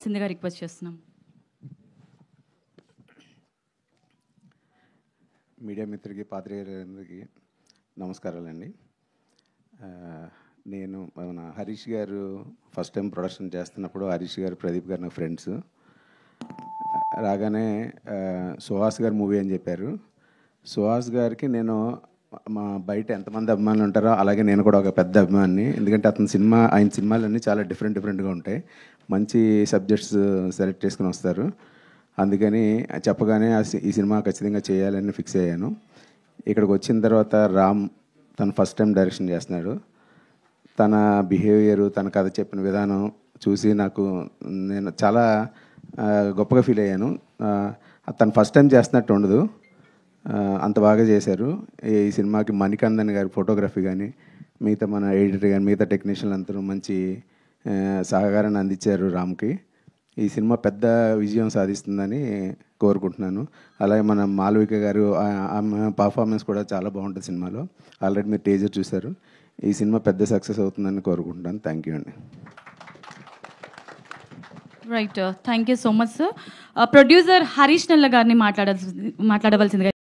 సిందిగా request చేస్తున్నాం. Media మిత్రులకి పాత్రికేయులందరికీ నమస్కారాలండి. నేను మన హరీష్ గారు ఫస్ట్ టైం ప్రొడక్షన్ చేస్తున్నప్పుడు హరీష్ గారు ప్రదీప్ గారు నా ఫ్రెండ్స్ రాగానే సుహాస్ గారు మూవీ అని చెప్పారు. సుహాస్ గారికి నేను మా బయట ఎంతమంది అభిమానులు ఉంటారో అలాగే నేను కూడా ఒక పెద్ద అభిమాని. ఎందుకంటే ఆయన సినిమాలన్నీ చాలా డిఫరెంట్గా ఉంటాయి. మంచి సబ్జెక్ట్స్ సెలెక్ట్ చేసుకుని వస్తారు. అందుకని చెప్పగానే ఈ సినిమా ఖచ్చితంగా చేయాలని ఫిక్స్ అయ్యాను. ఇక్కడికి వచ్చిన తర్వాత రామ్ తను ఫస్ట్ టైం డైరెక్షన్ చేస్తున్నాడు. తన బిహేవియరు, తన కథ చెప్పిన విధానం చూసి నేను చాలా గొప్పగా ఫీల్ అయ్యాను. తను ఫస్ట్ టైం చేస్తున్నట్టు ఉండదు, అంత బాగా చేశారు. ఈ సినిమాకి మణికందన్ గారి ఫోటోగ్రఫీ కానీ, మిగతా మన ఎడిటర్ కానీ, మిగతా టెక్నీషియన్లు అందరూ మంచి సహకారాన్ని అందించారు రామ్కి. ఈ సినిమా పెద్ద విజయం సాధిస్తుందని కోరుకుంటున్నాను. అలాగే మన మాలవిక గారు, ఆమె పర్ఫార్మెన్స్ కూడా చాలా బాగుంటుంది సినిమాలో. ఆల్రెడీ మీరు టీజర్ చూశారు. ఈ సినిమా పెద్ద సక్సెస్ అవుతుందని కోరుకుంటున్నాను. థ్యాంక్ యూ అండి. Right, thank you so much sir. Producer Harish నల్ల గారిని మాట్లాడవలసిందిగా